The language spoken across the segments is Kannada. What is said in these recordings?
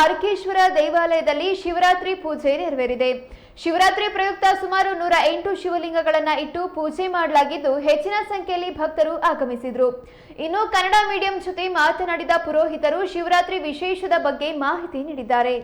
ಅರಕೇಶ್ವರ ದೇವಾಲಯದಲ್ಲಿ ಶಿವರಾತ್ರಿ ಪೂಜೆ ನೆರವೇರಿದೆ. ಶಿವರಾತ್ರಿ ಪ್ರಯುಕ್ತ ಸುಮಾರು 108 ಶಿವಲಿಂಗಗಳನ್ನು ಇಟ್ಟು ಪೂಜೆ ಮಾಡಲಾಗಿದ್ದು ಹೆಚ್ಚಿನ ಸಂಖ್ಯೆಯಲ್ಲಿ ಭಕ್ತರು ಆಗಮಿಸಿದರು. ಇನ್ನು ಕನ್ನಡ ಮೀಡಿಯಂ ಜೊತೆ ಮಾತನಾಡಿದ ಪುರೋಹಿತರು ಶಿವರಾತ್ರಿ ವಿಶೇಷದ ಬಗ್ಗೆ ಮಾಹಿತಿ ನೀಡಿದ್ದಾರೆ.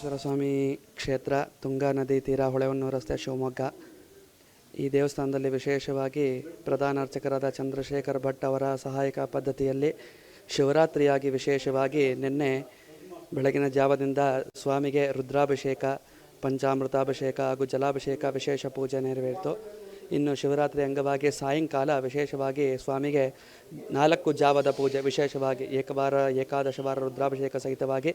ಶ್ರೀ ಸ್ವಾಮಿ ಕ್ಷೇತ್ರ, ತುಂಗಾ ನದಿ ತೀರ, ಹೊಳೆಹೊನ್ನೂರು ರಸ್ತೆ, ಶಿವಮೊಗ್ಗ. ಈ ದೇವಸ್ಥಾನದಲ್ಲಿ ವಿಶೇಷವಾಗಿ ಪ್ರಧಾನ ಅರ್ಚಕರಾದ ಚಂದ್ರಶೇಖರ್ ಭಟ್ ಅವರ ಸಹಾಯಕ ಪದ್ಧತಿಯಲ್ಲಿ ಶಿವರಾತ್ರಿಯಾಗಿ ವಿಶೇಷವಾಗಿ ನಿನ್ನೆ ಬೆಳಗಿನ ಜಾವದಿಂದ ಸ್ವಾಮಿಗೆ ರುದ್ರಾಭಿಷೇಕ, ಪಂಚಾಮೃತಾಭಿಷೇಕ ಹಾಗೂ ಜಲಾಭಿಷೇಕ ವಿಶೇಷ ಪೂಜೆ ನೆರವೇರಿತು. ಇನ್ನು ಶಿವರಾತ್ರಿ ಅಂಗವಾಗಿ ಸಾಯಂಕಾಲ ವಿಶೇಷವಾಗಿ ಸ್ವಾಮಿಗೆ 4 ಜಾವದ ಪೂಜೆ, ವಿಶೇಷವಾಗಿ ಏಕಾದಶ ವಾರ ರುದ್ರಾಭಿಷೇಕ ಸಹಿತವಾಗಿ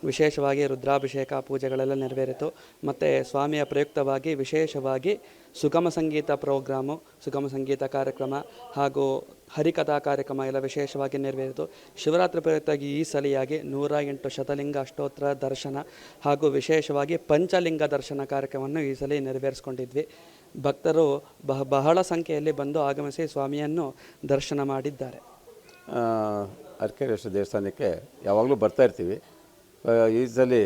ವಿಶೇಷವಾಗಿ ರುದ್ರಾಭಿಷೇಕ ಪೂಜೆಗಳೆಲ್ಲ ನೆರವೇರಿತು. ಮತ್ತು ಸ್ವಾಮಿಯ ಪ್ರಯುಕ್ತವಾಗಿ ವಿಶೇಷವಾಗಿ ಸುಗಮ ಸಂಗೀತ ಪ್ರೋಗ್ರಾಮು, ಸುಗಮ ಸಂಗೀತ ಕಾರ್ಯಕ್ರಮ ಹಾಗೂ ಹರಿಕಥಾ ಕಾರ್ಯಕ್ರಮ ಎಲ್ಲ ವಿಶೇಷವಾಗಿ ನೆರವೇರಿತು. ಶಿವರಾತ್ರಿ ಪ್ರಯುಕ್ತವಾಗಿ ಈ ಸಲಿಯಾಗಿ 108 ಶತಲಿಂಗ ಅಷ್ಟೋತ್ತರ ದರ್ಶನ ಹಾಗೂ ವಿಶೇಷವಾಗಿ ಪಂಚಲಿಂಗ ದರ್ಶನ ಕಾರ್ಯಕ್ರಮವನ್ನು ಈ ಸಲ ನೆರವೇರಿಸ್ಕೊಂಡಿದ್ವಿ. ಭಕ್ತರು ಬಹಳ ಸಂಖ್ಯೆಯಲ್ಲಿ ಬಂದು ಆಗಮಿಸಿ ಸ್ವಾಮಿಯನ್ನು ದರ್ಶನ ಮಾಡಿದ್ದಾರೆ. ಅರಕೇಶ್ವರ ದೇವಸ್ಥಾನಕ್ಕೆ ಯಾವಾಗಲೂ ಬರ್ತಾ ಇರ್ತೀವಿ. ಈ ಸಲ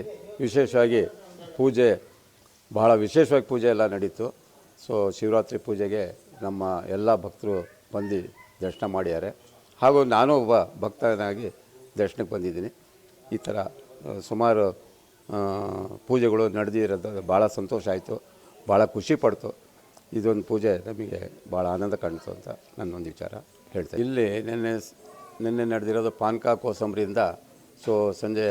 ವಿಶೇಷವಾಗಿ ಪೂಜೆ, ಬಹಳ ವಿಶೇಷವಾಗಿ ಪೂಜೆ ಎಲ್ಲ ನಡೀತು. ಸೊ ಶಿವರಾತ್ರಿ ಪೂಜೆಗೆ ನಮ್ಮ ಎಲ್ಲ ಭಕ್ತರು ಬಂದು ದರ್ಶನ ಮಾಡಿದ್ದಾರೆ. ಹಾಗೂ ನಾನು ಒಬ್ಬ ಭಕ್ತನಾಗಿ ದರ್ಶನಕ್ಕೆ ಬಂದಿದ್ದೀನಿ. ಈ ಥರ ಸುಮಾರು ಪೂಜೆಗಳು ನಡೆದಿರೋದು ಭಾಳ ಸಂತೋಷ ಆಯಿತು, ಭಾಳ ಖುಷಿ ಪಡ್ತು. ಇದೊಂದು ಪೂಜೆ ನಮಗೆ ಭಾಳ ಆನಂದ ಕಾಣಿತು ಅಂತ ನನ್ನೊಂದು ವಿಚಾರ ಹೇಳ್ತೇನೆ. ಇಲ್ಲಿ ನಿನ್ನೆ ನಡೆದಿರೋದು ಪಾನಕ ಕೋಸಂಬರಿಯಿಂದ ಸೊ ಸಂಜೆ